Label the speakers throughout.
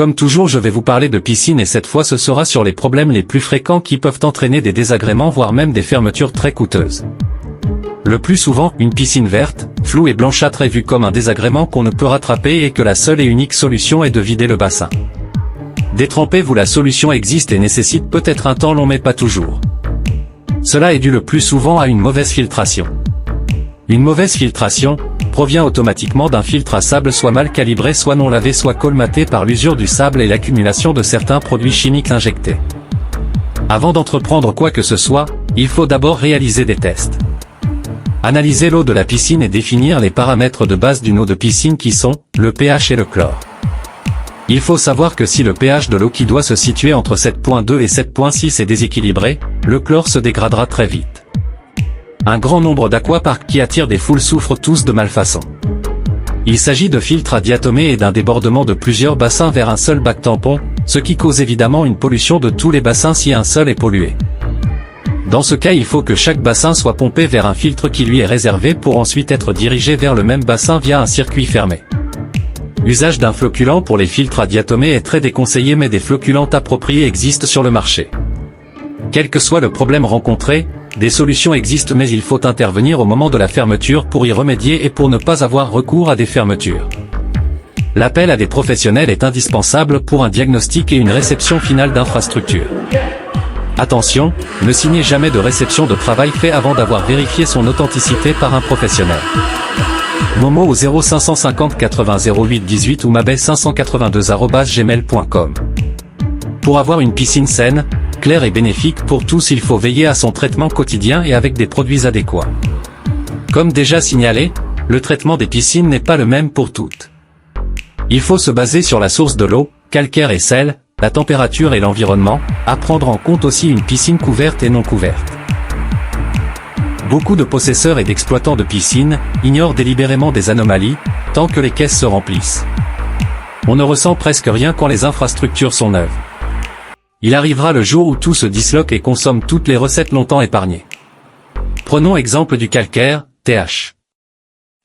Speaker 1: Comme toujours, je vais vous parler de piscine et cette fois ce sera sur les problèmes les plus fréquents qui peuvent entraîner des désagréments voire même des fermetures très coûteuses. Le plus souvent, une piscine verte, floue et blanchâtre est vue comme un désagrément qu'on ne peut rattraper et que la seule et unique solution est de vider le bassin. Détrempez-vous, la solution existe et nécessite peut-être un temps long mais pas toujours. Cela est dû le plus souvent à une mauvaise filtration. Une mauvaise filtration provient automatiquement d'un filtre à sable soit mal calibré, soit non lavé, soit colmaté par l'usure du sable et l'accumulation de certains produits chimiques injectés. Avant d'entreprendre quoi que ce soit, il faut d'abord réaliser des tests. Analyser l'eau de la piscine et définir les paramètres de base d'une eau de piscine qui sont le pH et le chlore. Il faut savoir que si le pH de l'eau qui doit se situer entre 7.2 et 7.6 est déséquilibré, le chlore se dégradera très vite. Un grand nombre d'aquaparks qui attirent des foules souffrent tous de malfaçon. Il s'agit de filtres à diatomée et d'un débordement de plusieurs bassins vers un seul bac tampon, ce qui cause évidemment une pollution de tous les bassins si un seul est pollué. Dans ce cas, il faut que chaque bassin soit pompé vers un filtre qui lui est réservé pour ensuite être dirigé vers le même bassin via un circuit fermé. L'usage d'un flocculant pour les filtres à diatomée est très déconseillé mais des flocculants appropriés existent sur le marché. Quel que soit le problème rencontré, des solutions existent mais il faut intervenir au moment de la fermeture pour y remédier et pour ne pas avoir recours à des fermetures. L'appel à des professionnels est indispensable pour un diagnostic et une réception finale d'infrastructure. Attention, ne signez jamais de réception de travail fait avant d'avoir vérifié son authenticité par un professionnel. Momo au 0550 80 08 18 ou mabay582@gmail.com. Pour avoir une piscine saine, claire et bénéfique pour tous, il faut veiller à son traitement quotidien et avec des produits adéquats. Comme déjà signalé, le traitement des piscines n'est pas le même pour toutes. Il faut se baser sur la source de l'eau, calcaire et sel, la température et l'environnement, à prendre en compte aussi une piscine couverte et non couverte. Beaucoup de possesseurs et d'exploitants de piscines ignorent délibérément des anomalies, tant que les caisses se remplissent. On ne ressent presque rien quand les infrastructures sont neuves. Il arrivera le jour où tout se disloque et consomme toutes les recettes longtemps épargnées. Prenons exemple du calcaire, TH.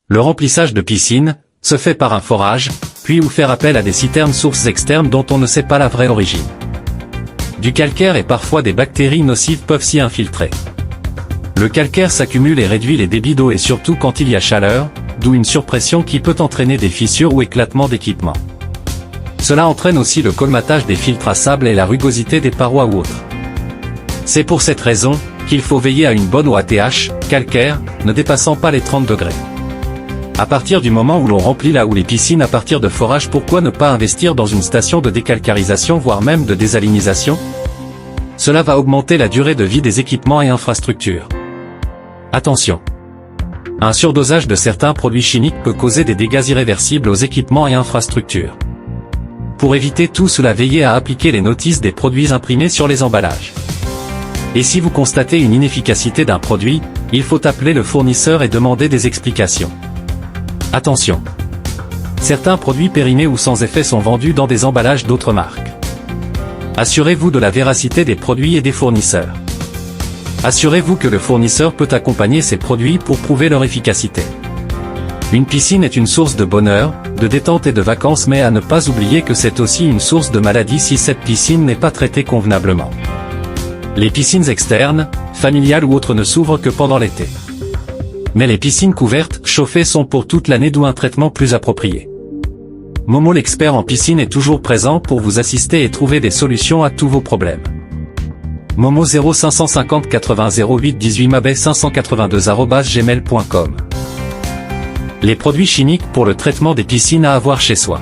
Speaker 1: Le remplissage de piscine se fait par un forage, puis ou faire appel à des citernes sources externes dont on ne sait pas la vraie origine. Du calcaire et parfois des bactéries nocives peuvent s'y infiltrer. Le calcaire s'accumule et réduit les débits d'eau et surtout quand il y a chaleur, d'où une surpression qui peut entraîner des fissures ou éclatements d'équipements. Cela entraîne aussi le colmatage des filtres à sable et la rugosité des parois ou autres. C'est pour cette raison qu'il faut veiller à une bonne eau à TH, calcaire, ne dépassant pas les 30 degrés. À partir du moment où l'on remplit là où les piscines à partir de forage, pourquoi ne pas investir dans une station de décalcarisation voire même de désalinisation? Cela va augmenter la durée de vie des équipements et infrastructures. Attention! Un surdosage de certains produits chimiques peut causer des dégâts irréversibles aux équipements et infrastructures. Pour éviter tout cela, veillez à appliquer les notices des produits imprimés sur les emballages. Et si vous constatez une inefficacité d'un produit, il faut appeler le fournisseur et demander des explications. Attention! Certains produits périmés ou sans effet sont vendus dans des emballages d'autres marques. Assurez-vous de la véracité des produits et des fournisseurs. Assurez-vous que le fournisseur peut accompagner ces produits pour prouver leur efficacité. Une piscine est une source de bonheur, de détente et de vacances, mais à ne pas oublier que c'est aussi une source de maladie si cette piscine n'est pas traitée convenablement. Les piscines externes, familiales ou autres ne s'ouvrent que pendant l'été. Mais les piscines couvertes, chauffées sont pour toute l'année, d'où un traitement plus approprié. Momo l'expert en piscine est toujours présent pour vous assister et trouver des solutions à tous vos problèmes. Momo 0550 80 08 18 mabay582@gmail.com. Les produits chimiques pour le traitement des piscines à avoir chez soi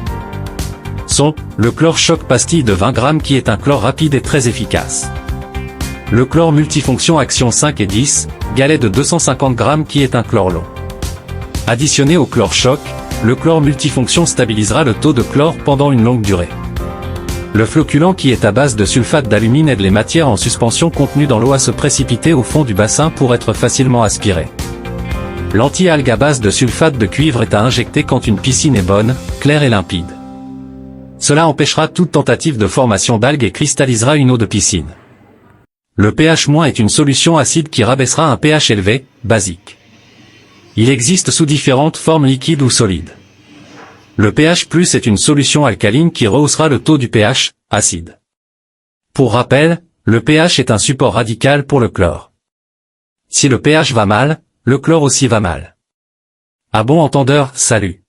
Speaker 1: sont le chlore choc pastille de 20 grammes qui est un chlore rapide et très efficace. Le chlore multifonction action 5 et 10, galet de 250 grammes qui est un chlore long. Additionné au chlore choc, le chlore multifonction stabilisera le taux de chlore pendant une longue durée. Le flocculant qui est à base de sulfate d'alumine aide les matières en suspension contenues dans l'eau à se précipiter au fond du bassin pour être facilement aspirées. L'anti-algue à base de sulfate de cuivre est à injecter quand une piscine est bonne, claire et limpide. Cela empêchera toute tentative de formation d'algues et cristallisera une eau de piscine. Le pH- est une solution acide qui rabaissera un pH élevé, basique. Il existe sous différentes formes liquides ou solides. Le pH+ est une solution alcaline qui rehaussera le taux du pH, acide. Pour rappel, le pH est un support radical pour le chlore. Si le pH va mal, le chlore aussi va mal. À bon entendeur, salut.